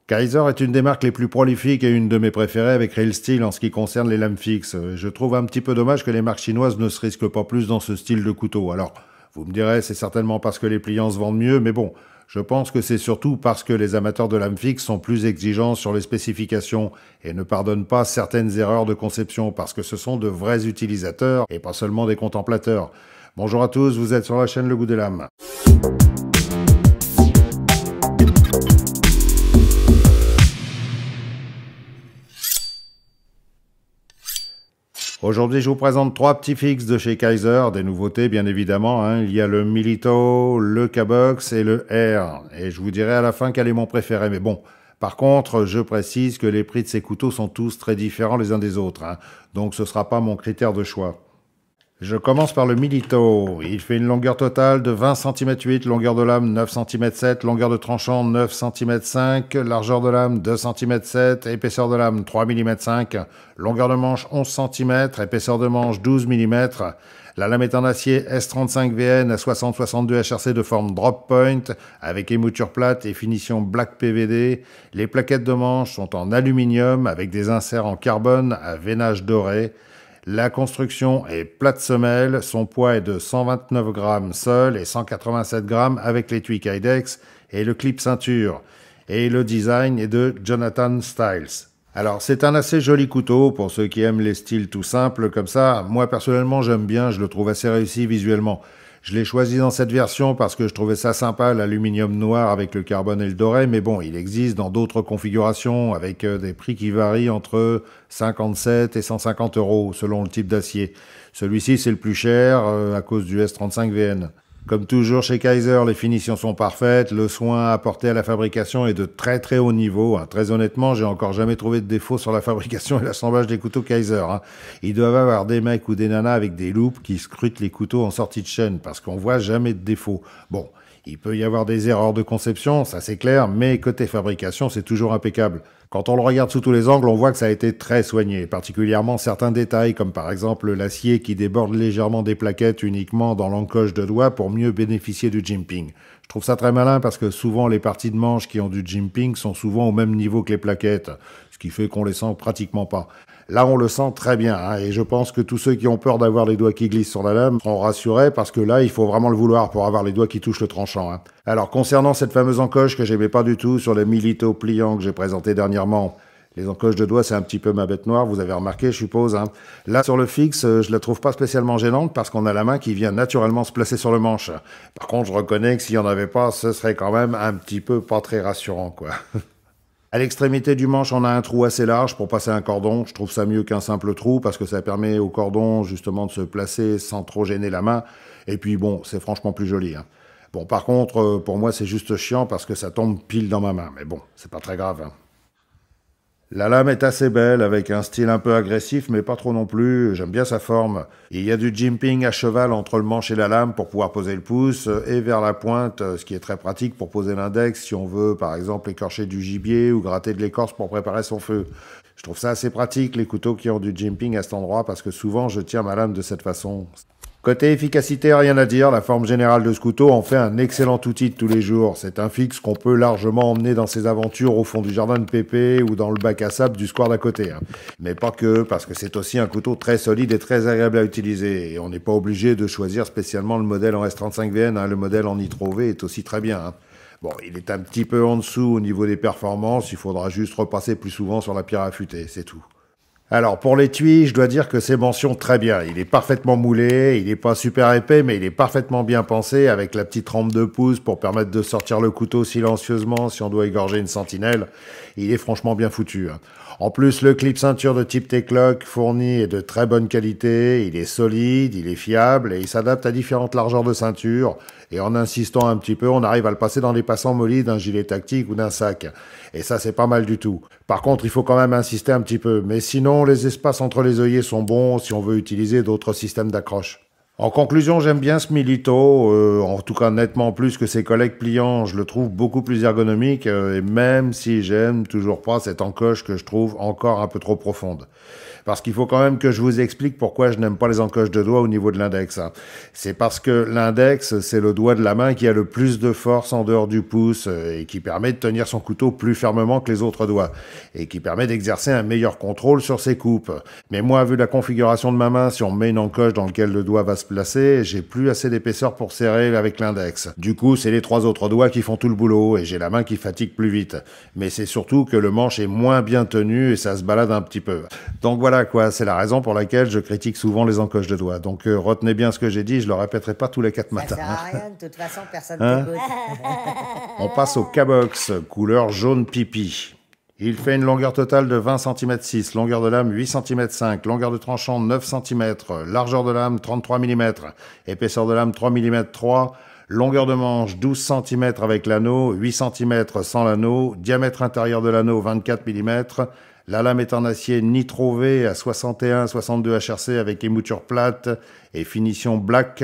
Kaiser est une des marques les plus prolifiques et une de mes préférées avec Real Steel en ce qui concerne les lames fixes. Je trouve un petit peu dommage que les marques chinoises ne se risquent pas plus dans ce style de couteau. Alors, vous me direz, c'est certainement parce que les pliants se vendent mieux, mais bon, je pense que c'est surtout parce que les amateurs de lames fixes sont plus exigeants sur les spécifications et ne pardonnent pas certaines erreurs de conception parce que ce sont de vrais utilisateurs et pas seulement des contemplateurs. Bonjour à tous, vous êtes sur la chaîne Le Goût des Lames. Aujourd'hui, je vous présente trois petits fixes de chez Kaiser, des nouveautés bien évidemment. Il y a le Milito, le K-Box et le R. Et je vous dirai à la fin quel est mon préféré. Mais bon, par contre, je précise que les prix de ces couteaux sont tous très différents les uns des autres. Donc ce ne sera pas mon critère de choix. Je commence par le Milito. Il fait une longueur totale de 20 cm 8, longueur de lame 9 cm 7, longueur de tranchant 9 cm 5, largeur de lame 2 cm 7, épaisseur de lame 3 mm 5, longueur de manche 11 cm, épaisseur de manche 12 mm. La lame est en acier S35VN à 60-62 HRC de forme drop point avec émouture plate et finition black PVD. Les plaquettes de manche sont en aluminium avec des inserts en carbone à veinage doré. La construction est plate semelle, son poids est de 129 grammes seul et 187 grammes avec l'étui Kydex et le clip ceinture. Et le design est de Jonathan Styles. Alors c'est un assez joli couteau pour ceux qui aiment les styles tout simples comme ça. Moi personnellement j'aime bien, je le trouve assez réussi visuellement. Je l'ai choisi dans cette version parce que je trouvais ça sympa, l'aluminium noir avec le carbone et le doré, mais bon, il existe dans d'autres configurations avec des prix qui varient entre 57 et 150 € selon le type d'acier. Celui-ci, c'est le plus cher à cause du S35VN. Comme toujours chez Kaiser, les finitions sont parfaites, le soin apporté à la fabrication est de très très haut niveau. Très honnêtement, j'ai encore jamais trouvé de défaut sur la fabrication et l'assemblage des couteaux Kaiser. Ils doivent avoir des mecs ou des nanas avec des loupes qui scrutent les couteaux en sortie de chaîne parce qu'on voit jamais de défaut. Bon, il peut y avoir des erreurs de conception, ça c'est clair, mais côté fabrication, c'est toujours impeccable. Quand on le regarde sous tous les angles, on voit que ça a été très soigné, particulièrement certains détails, comme par exemple l'acier qui déborde légèrement des plaquettes uniquement dans l'encoche de doigt pour mieux bénéficier du jimping. Je trouve ça très malin parce que souvent les parties de manche qui ont du jimping sont souvent au même niveau que les plaquettes, ce qui fait qu'on les sent pratiquement pas. Là, on le sent très bien, et je pense que tous ceux qui ont peur d'avoir les doigts qui glissent sur la lame seront rassurés parce que là, il faut vraiment le vouloir pour avoir les doigts qui touchent le tranchant. Alors, concernant cette fameuse encoche que j'aimais pas du tout sur le Milito pliant que j'ai présenté dernièrement, les encoches de doigts, c'est un petit peu ma bête noire, vous avez remarqué, je suppose. Là, sur le fixe, je la trouve pas spécialement gênante parce qu'on a la main qui vient naturellement se placer sur le manche. Par contre, je reconnais que s'il y en avait pas, ce serait quand même un petit peu pas très rassurant, quoi. À l'extrémité du manche, on a un trou assez large pour passer un cordon. Je trouve ça mieux qu'un simple trou parce que ça permet au cordon justement de se placer sans trop gêner la main. Et puis bon, c'est franchement plus joli. Bon, par contre, pour moi, c'est juste chiant parce que ça tombe pile dans ma main. Mais bon, c'est pas très grave. La lame est assez belle, avec un style un peu agressif, mais pas trop non plus. J'aime bien sa forme. Il y a du jimping à cheval entre le manche et la lame pour pouvoir poser le pouce, et vers la pointe, ce qui est très pratique pour poser l'index si on veut, par exemple, écorcher du gibier ou gratter de l'écorce pour préparer son feu. Je trouve ça assez pratique, les couteaux qui ont du jimping à cet endroit, parce que souvent, je tiens ma lame de cette façon. Côté efficacité, rien à dire, la forme générale de ce couteau en fait un excellent outil de tous les jours. C'est un fixe qu'on peut largement emmener dans ses aventures au fond du jardin de Pépé ou dans le bac à sable du square d'à côté. Mais pas que, parce que c'est aussi un couteau très solide et très agréable à utiliser. Et on n'est pas obligé de choisir spécialement le modèle en S35VN, le modèle en Nitro V est aussi très bien. Bon, il est un petit peu en dessous au niveau des performances, il faudra juste repasser plus souvent sur la pierre à affûter, c'est tout. Alors, pour l'étui, je dois dire que c'est mention très bien. Il est parfaitement moulé, il n'est pas super épais, mais il est parfaitement bien pensé avec la petite rampe de pouce pour permettre de sortir le couteau silencieusement si on doit égorger une sentinelle. Il est franchement bien foutu. En plus, le clip ceinture de type T-Clock fourni est de très bonne qualité, il est solide, il est fiable et il s'adapte à différentes largeurs de ceinture. Et en insistant un petit peu, on arrive à le passer dans les passants mollets d'un gilet tactique ou d'un sac. Et ça, c'est pas mal du tout. Par contre, il faut quand même insister un petit peu. Mais sinon, les espaces entre les œillets sont bons si on veut utiliser d'autres systèmes d'accroche. En conclusion, j'aime bien ce Milito, en tout cas nettement plus que ses collègues pliants. Je le trouve beaucoup plus ergonomique, et même si j'aime toujours pas cette encoche que je trouve encore un peu trop profonde. Parce qu'il faut quand même que je vous explique pourquoi je n'aime pas les encoches de doigts au niveau de l'index. C'est parce que l'index, c'est le doigt de la main qui a le plus de force en dehors du pouce et qui permet de tenir son couteau plus fermement que les autres doigts et qui permet d'exercer un meilleur contrôle sur ses coupes. Mais moi, vu la configuration de ma main, si on met une encoche dans laquelle le doigt va se placer, j'ai plus assez d'épaisseur pour serrer avec l'index. Du coup, c'est les 3 autres doigts qui font tout le boulot et j'ai la main qui fatigue plus vite. Mais c'est surtout que le manche est moins bien tenu et ça se balade un petit peu. Donc voilà quoi, c'est la raison pour laquelle je critique souvent les encoches de doigts. Donc retenez bien ce que j'ai dit, je le répéterai pas tous les 4 matins. Ça sert à rien, de toute façon, personne t'écoute. On passe au K-Box, couleur jaune pipi. Il fait une longueur totale de 20 cm 6, longueur de lame 8 cm 5, longueur de tranchant 9 cm, largeur de lame 33 mm, épaisseur de lame 3 mm 3, longueur de manche 12 cm avec l'anneau, 8 cm sans l'anneau, diamètre intérieur de l'anneau 24 mm, la lame est en acier Nitro V à 61-62 HRC avec émouture plate et finition black.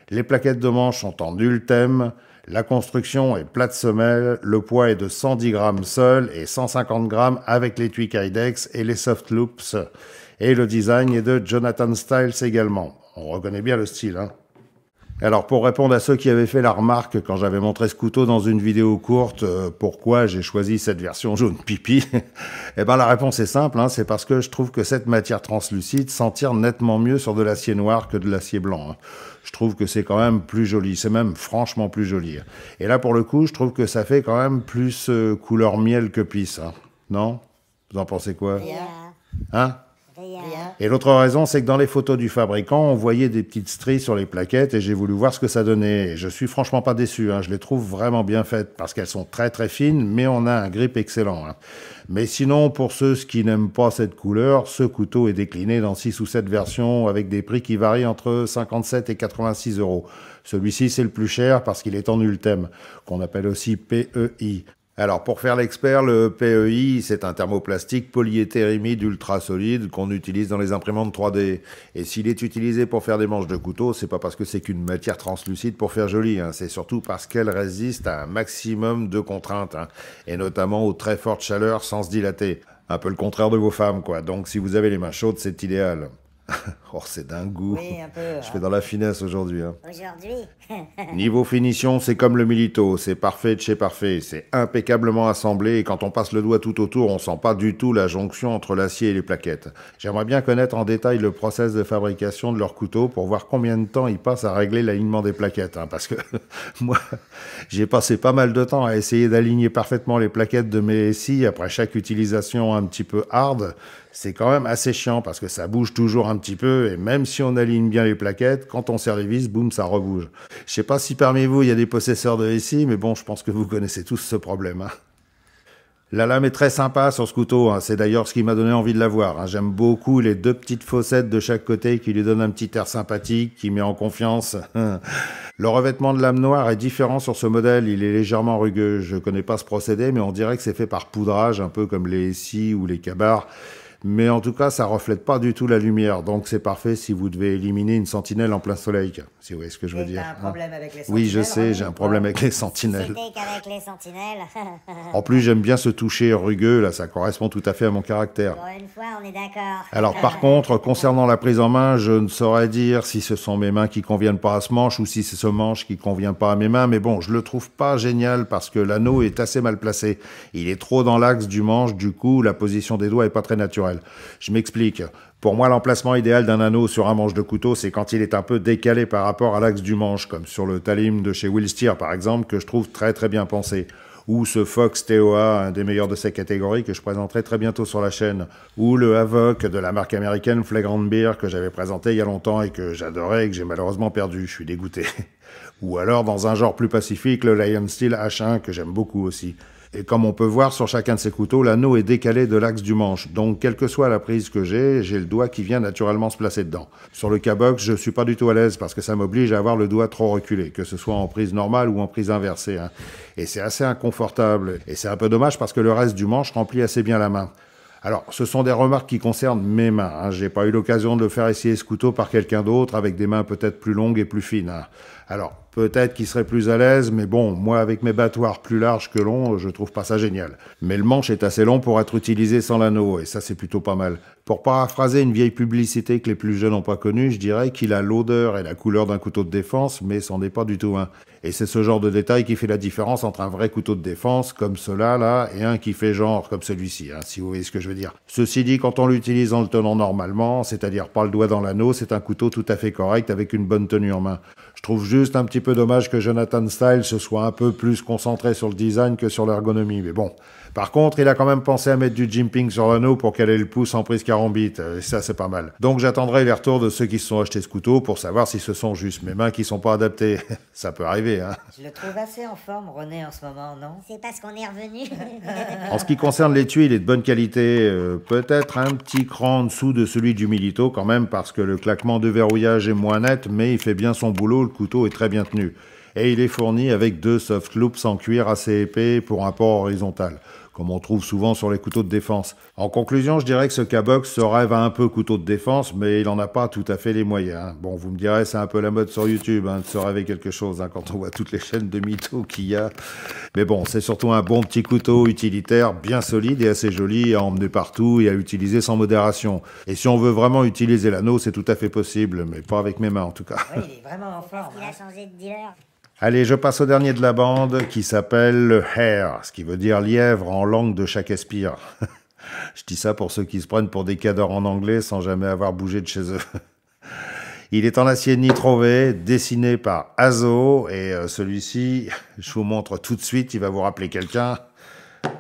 Les plaquettes de manche sont en ultème. La construction est plate semelle. Le poids est de 110 grammes seul et 150 grammes avec l'étui Kydex et les soft loops. Et le design est de Jonathan Styles également. On reconnaît bien le style, hein. Alors, pour répondre à ceux qui avaient fait la remarque quand j'avais montré ce couteau dans une vidéo courte, pourquoi j'ai choisi cette version jaune pipi, eh ben la réponse est simple, hein, c'est parce que je trouve que cette matière translucide s'en tire nettement mieux sur de l'acier noir que de l'acier blanc. Hein. Je trouve que c'est quand même plus joli, c'est même franchement plus joli. Et là, pour le coup, je trouve que ça fait quand même plus couleur miel que pisse. Hein. Non? Vous en pensez quoi? Hein? Et l'autre raison, c'est que dans les photos du fabricant, on voyait des petites stries sur les plaquettes et j'ai voulu voir ce que ça donnait. Et je suis franchement pas déçu, hein. Je les trouve vraiment bien faites parce qu'elles sont très très fines, mais on a un grip excellent. Hein. Mais sinon, pour ceux qui n'aiment pas cette couleur, ce couteau est décliné dans 6 ou 7 versions avec des prix qui varient entre 57 et 86 euros. Celui-ci, c'est le plus cher parce qu'il est en ultème, qu'on appelle aussi PEI. Alors, pour faire l'expert, le PEI, c'est un thermoplastique polyéthérimide ultra solide qu'on utilise dans les imprimantes 3D. Et s'il est utilisé pour faire des manches de couteau, c'est pas parce que c'est qu'une matière translucide pour faire joli, hein. C'est surtout parce qu'elle résiste à un maximum de contraintes, hein. Et notamment aux très fortes chaleurs sans se dilater. Un peu le contraire de vos femmes, quoi. Donc, si vous avez les mains chaudes, c'est idéal. Oh, c'est d'un goût. Oui, un peu. Je fais dans la finesse aujourd'hui. Hein. Aujourd'hui. Niveau finition, c'est comme le Milito, c'est parfait de chez parfait, c'est impeccablement assemblé et quand on passe le doigt tout autour, on sent pas du tout la jonction entre l'acier et les plaquettes. J'aimerais bien connaître en détail le process de fabrication de leur couteau pour voir combien de temps ils passent à régler l'alignement des plaquettes, hein, parce que moi, j'ai passé pas mal de temps à essayer d'aligner parfaitement les plaquettes de mes SI après chaque utilisation un petit peu hard. C'est quand même assez chiant parce que ça bouge toujours un petit peu et même si on aligne bien les plaquettes, quand on serre les vis, boum, ça rebouge. Je sais pas si parmi vous il y a des possesseurs de SI, mais bon, je pense que vous connaissez tous ce problème. Hein. La lame est très sympa sur ce couteau, hein. C'est d'ailleurs ce qui m'a donné envie de l'avoir. Hein. J'aime beaucoup les 2 petites fossettes de chaque côté qui lui donnent un petit air sympathique, qui met en confiance. Le revêtement de lame noire est différent sur ce modèle, il est légèrement rugueux. Je connais pas ce procédé, mais on dirait que c'est fait par poudrage, un peu comme les SI ou les Ka-Bar. Mais en tout cas, ça reflète pas du tout la lumière, donc c'est parfait si vous devez éliminer une sentinelle en plein soleil, si vous voyez ce que je veux dire. T'as un problème avec les sentinelles? Oui, je sais, j'ai un problème avec les sentinelles. C'était qu'avec les sentinelles. En plus, j'aime bien ce toucher rugueux, là, ça correspond tout à fait à mon caractère. Pour une fois, on est d'accord. Alors par contre, concernant la prise en main, je ne saurais dire si ce sont mes mains qui conviennent pas à ce manche ou si c'est ce manche qui convient pas à mes mains, mais bon, je le trouve pas génial parce que l'anneau est assez mal placé. Il est trop dans l'axe du manche, du coup, la position des doigts est pas très naturelle. Je m'explique. Pour moi, l'emplacement idéal d'un anneau sur un manche de couteau, c'est quand il est un peu décalé par rapport à l'axe du manche, comme sur le Talim de chez Willsteer par exemple, que je trouve très très bien pensé. Ou ce Fox TOA, un des meilleurs de sa catégorie, que je présenterai très bientôt sur la chaîne. Ou le Havoc de la marque américaine Flagrant Beer, que j'avais présenté il y a longtemps et que j'adorais et que j'ai malheureusement perdu. Je suis dégoûté. Ou alors, dans un genre plus pacifique, le Lion Steel H1, que j'aime beaucoup aussi. Et comme on peut voir sur chacun de ces couteaux, l'anneau est décalé de l'axe du manche. Donc, quelle que soit la prise que j'ai le doigt qui vient naturellement se placer dedans. Sur le K-Box, je suis pas du tout à l'aise parce que ça m'oblige à avoir le doigt trop reculé, que ce soit en prise normale ou en prise inversée. Hein. Et c'est assez inconfortable. Et c'est un peu dommage parce que le reste du manche remplit assez bien la main. Alors, ce sont des remarques qui concernent mes mains. Hein. J'ai pas eu l'occasion de faire essayer ce couteau par quelqu'un d'autre avec des mains peut-être plus longues et plus fines. Hein. Alors, peut-être qu'il serait plus à l'aise, mais bon, moi avec mes battoirs plus larges que longs, je trouve pas ça génial. Mais le manche est assez long pour être utilisé sans l'anneau, et ça c'est plutôt pas mal. Pour paraphraser une vieille publicité que les plus jeunes n'ont pas connue, je dirais qu'il a l'odeur et la couleur d'un couteau de défense, mais c'en est pas du tout un. Et c'est ce genre de détail qui fait la différence entre un vrai couteau de défense, comme cela là, et un qui fait genre comme celui-ci, hein, si vous voyez ce que je veux dire. Ceci dit, quand on l'utilise en le tenant normalement, c'est-à-dire pas le doigt dans l'anneau, c'est un couteau tout à fait correct avec une bonne tenue en main. Je trouve juste un petit peu dommage que Jonathan Style se soit un peu plus concentré sur le design que sur l'ergonomie, mais bon. Par contre, il a quand même pensé à mettre du jimping sur l'anneau pour caler le pouce en prise carambite, et ça c'est pas mal. Donc j'attendrai les retours de ceux qui se sont achetés ce couteau pour savoir si ce sont juste mes mains qui sont pas adaptées. Ça peut arriver, hein. Je le trouve assez en forme, René, en ce moment, non? C'est parce qu'on est revenu. En ce qui concerne l'étui, il est de bonne qualité, peut-être un petit cran en dessous de celui du Milito quand même, parce que le claquement de verrouillage est moins net, mais il fait bien son boulot, le couteau est très bien tenu. Et il est fourni avec 2 soft loops en cuir assez épais pour un port horizontal, comme on trouve souvent sur les couteaux de défense. En conclusion, je dirais que ce K-Box se rêve à un peu couteau de défense, mais il en a pas tout à fait les moyens. Hein. Bon, vous me direz, c'est un peu la mode sur YouTube, hein, de se rêver quelque chose, hein, quand on voit toutes les chaînes de mythos qu'il y a. Mais bon, c'est surtout un bon petit couteau utilitaire, bien solide et assez joli à emmener partout et à utiliser sans modération. Et si on veut vraiment utiliser l'anneau, c'est tout à fait possible, mais pas avec mes mains en tout cas. Oui, il est vraiment en forme. Il a changé de dealer. Allez, je passe au dernier de la bande, qui s'appelle le hare, ce qui veut dire lièvre en langue de Shakespeare. Je dis ça pour ceux qui se prennent pour des cadors en anglais sans jamais avoir bougé de chez eux. Il est en acier nitrové, dessiné par Azo, et celui-ci, je vous montre tout de suite, il va vous rappeler quelqu'un.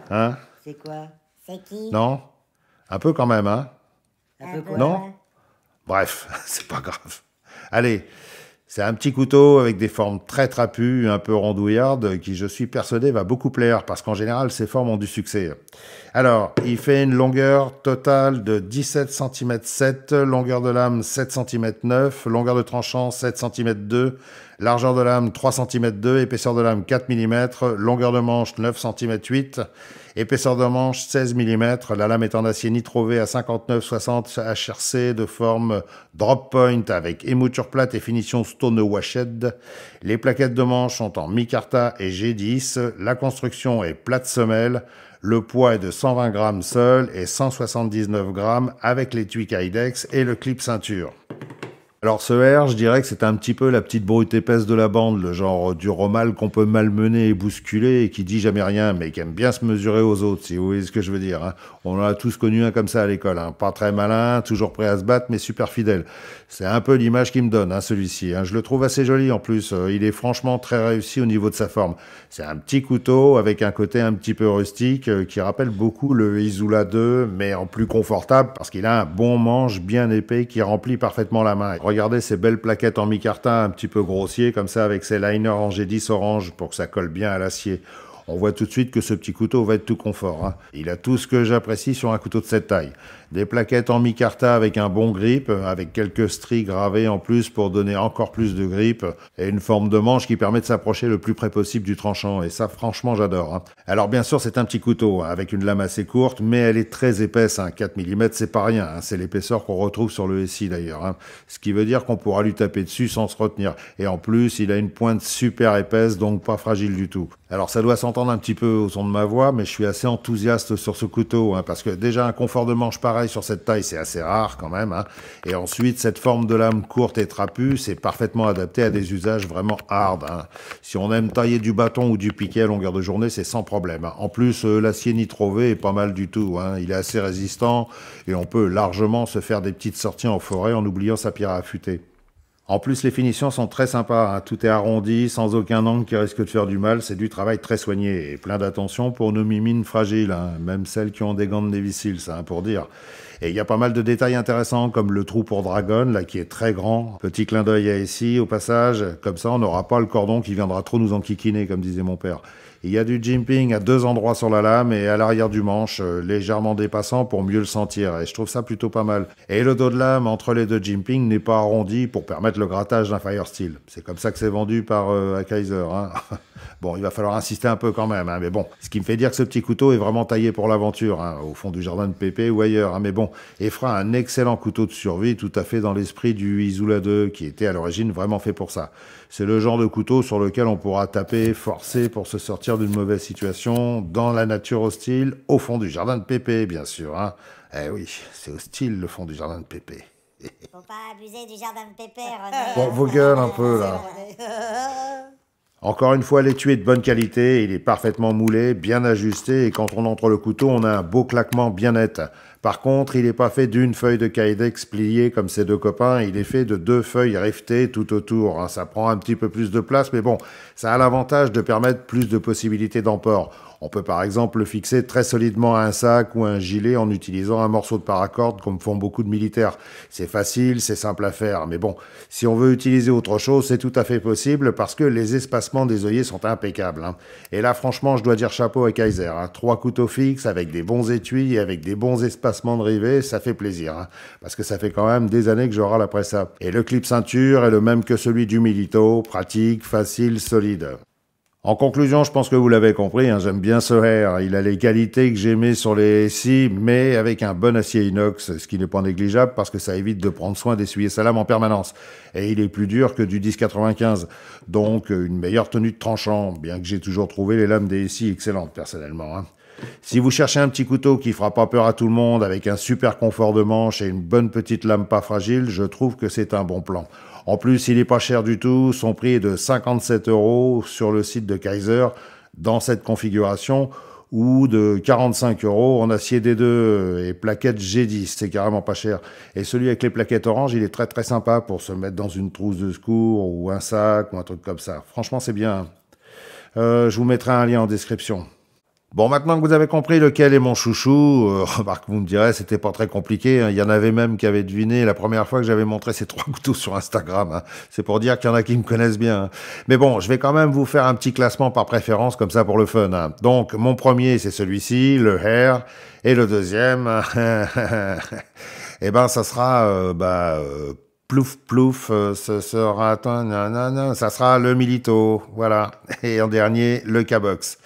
Hein? C'est quoi? C'est qui? Non? Un peu quand même, hein? Un peu quoi? Non? Bref, c'est pas grave. Allez, c'est un petit couteau avec des formes très trapues, un peu rondouillardes, qui je suis persuadé va beaucoup plaire, parce qu'en général, ces formes ont du succès. Alors, il fait une longueur totale de 17 cm 7, longueur de lame 7 cm 9, longueur de tranchant 7 cm 2, largeur de lame 3 cm 2, épaisseur de lame 4 mm, longueur de manche 9 cm 8, épaisseur de manche 16 mm, la lame est en acier nitrové à 59-60 HRC de forme drop point avec émouture plate et finition stone washed. Les plaquettes de manche sont en micarta et G10, la construction est plate semelle. Le poids est de 120 grammes seul et 179 grammes avec l'étui Kydex et le clip ceinture. Alors ce R, je dirais que c'est un petit peu la petite brute épaisse de la bande, le genre du romal qu'on peut malmener et bousculer et qui dit jamais rien, mais qui aime bien se mesurer aux autres, si vous voyez ce que je veux dire. Hein. On en a tous connu un comme ça à l'école, hein. Pas très malin, toujours prêt à se battre, mais super fidèle. C'est un peu l'image qu'il me donne, hein, celui-ci. Hein. Je le trouve assez joli en plus, il est franchement très réussi au niveau de sa forme. C'est un petit couteau avec un côté un petit peu rustique qui rappelle beaucoup le Izula 2, mais en plus confortable parce qu'il a un bon manche bien épais qui remplit parfaitement la main. Regardez ces belles plaquettes en micarta un petit peu grossier comme ça avec ses liners en G10 orange pour que ça colle bien à l'acier. On voit tout de suite que ce petit couteau va être tout confort. Hein. Il a tout ce que j'apprécie sur un couteau de cette taille. Des plaquettes en micarta avec un bon grip, avec quelques stries gravées en plus pour donner encore plus de grip, et une forme de manche qui permet de s'approcher le plus près possible du tranchant, et ça franchement j'adore. Hein. Alors bien sûr c'est un petit couteau, hein, avec une lame assez courte, mais elle est très épaisse, hein. 4 mm c'est pas rien, hein. C'est l'épaisseur qu'on retrouve sur le SI d'ailleurs. Hein. Ce qui veut dire qu'on pourra lui taper dessus sans se retenir. Et en plus il a une pointe super épaisse, donc pas fragile du tout. Alors ça doit s'entendre un petit peu au son de ma voix, mais je suis assez enthousiaste sur ce couteau, hein, parce que déjà un confort de manche pareil sur cette taille, c'est assez rare quand même. Hein. Et ensuite, cette forme de lame courte et trapue, c'est parfaitement adapté à des usages vraiment hard. Hein. Si on aime tailler du bâton ou du piquet à longueur de journée, c'est sans problème. Hein. En plus, l'acier nitrové est pas mal du tout. Hein. Il est assez résistant et on peut largement se faire des petites sorties en forêt en oubliant sa pierre à affûter. En plus, les finitions sont très sympas, hein. Tout est arrondi, sans aucun angle qui risque de faire du mal, c'est du travail très soigné, et plein d'attention pour nos mimines fragiles, hein. Même celles qui ont des gants de Navy Seals, hein, pour dire. Et il y a pas mal de détails intéressants, comme le trou pour Dragon, là, qui est très grand. Petit clin d'œil à ici, au passage, comme ça on n'aura pas le cordon qui viendra trop nous enquiquiner, comme disait mon père. Il y a du jimping à 2 endroits sur la lame et à l'arrière du manche, légèrement dépassant pour mieux le sentir, et je trouve ça plutôt pas mal. Et le dos de lame entre les deux jimping n'est pas arrondi pour permettre le grattage d'un Firesteel. C'est comme ça que c'est vendu par Kaiser. Hein. Bon, il va falloir insister un peu quand même, hein, mais bon. Ce qui me fait dire que ce petit couteau est vraiment taillé pour l'aventure, hein, au fond du jardin de Pépé ou ailleurs, hein, mais bon, et fera un excellent couteau de survie, tout à fait dans l'esprit du Izula 2, qui était à l'origine vraiment fait pour ça. C'est le genre de couteau sur lequel on pourra taper, forcer pour se sortir d'une mauvaise situation, dans la nature hostile, au fond du jardin de Pépé, bien sûr, hein. Eh oui, c'est hostile le fond du jardin de Pépé. Faut pas abuser du jardin de Pépé, René. Bon, vos gueules un peu, là. Encore une fois, l'étui est de bonne qualité, il est parfaitement moulé, bien ajusté, et quand on entre le couteau, on a un beau claquement bien net. Par contre, il n'est pas fait d'une feuille de kydex pliée comme ses deux copains, il est fait de 2 feuilles rivetées tout autour, hein. Ça prend un petit peu plus de place, mais bon, ça a l'avantage de permettre plus de possibilités d'emport. On peut par exemple le fixer très solidement à un sac ou à un gilet en utilisant un morceau de paracorde comme font beaucoup de militaires. C'est facile, c'est simple à faire, mais bon, si on veut utiliser autre chose, c'est tout à fait possible parce que les espacements des œillets sont impeccables, hein. Et là, franchement, je dois dire chapeau à Kaiser, hein. 3 couteaux fixes avec des bons étuis et avec des bons espacements de rivets, ça fait plaisir, hein, parce que ça fait quand même des années que je râle après ça. Et le clip ceinture est le même que celui du Milito, pratique, facile, solide. En conclusion, je pense que vous l'avez compris, hein, j'aime bien ce hair. Il a les qualités que j'aimais sur les SI, mais avec un bon acier inox, ce qui n'est pas négligeable parce que ça évite de prendre soin d'essuyer sa lame en permanence. Et il est plus dur que du 1095, donc une meilleure tenue de tranchant, bien que j'ai toujours trouvé les lames des SI excellentes personnellement, hein. Si vous cherchez un petit couteau qui fera pas peur à tout le monde, avec un super confort de manche et une bonne petite lame pas fragile, je trouve que c'est un bon plan. En plus, il est pas cher du tout, son prix est de 57 € sur le site de Kaiser, dans cette configuration, ou de 45 € en acier D2 et plaquettes G10, c'est carrément pas cher. Et celui avec les plaquettes orange, il est très très sympa pour se mettre dans une trousse de secours, ou un sac, ou un truc comme ça. Franchement, c'est bien. Je vous mettrai un lien en description. Bon, maintenant que vous avez compris lequel est mon chouchou, remarque, vous me direz, c'était pas très compliqué, hein. Il y en avait même qui avaient deviné la première fois que j'avais montré ces 3 couteaux sur Instagram, hein. C'est pour dire qu'il y en a qui me connaissent bien, hein. Mais bon, je vais quand même vous faire un petit classement par préférence, comme ça pour le fun, hein. Donc, mon premier, c'est celui-ci, le Hair, et le deuxième, eh ben, ça sera, plouf plouf, ce sera, ça sera le Milito, voilà. Et en dernier, le K-Box.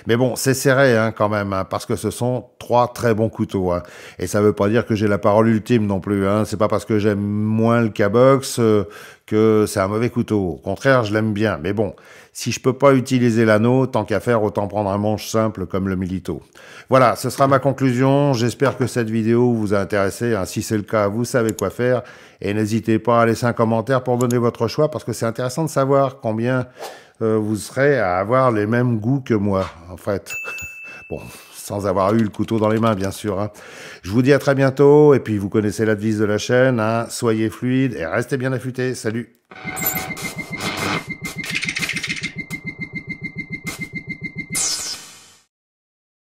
Mais bon, c'est serré, hein, quand même, hein, parce que ce sont 3 très bons couteaux, hein. Et ça veut pas dire que j'ai la parole ultime non plus, hein. C'est pas parce que j'aime moins le K-Box que c'est un mauvais couteau. Au contraire, je l'aime bien. Mais bon, si je peux pas utiliser l'anneau, tant qu'à faire, autant prendre un manche simple comme le Milito. Voilà, ce sera ma conclusion. J'espère que cette vidéo vous a intéressé, hein. Si c'est le cas, vous savez quoi faire. Et n'hésitez pas à laisser un commentaire pour donner votre choix, parce que c'est intéressant de savoir combien vous serez à avoir les mêmes goûts que moi, en fait. Bon, sans avoir eu le couteau dans les mains, bien sûr, hein. Je vous dis à très bientôt, et puis vous connaissez la devise de la chaîne, hein. Soyez fluide et restez bien affûtés. Salut!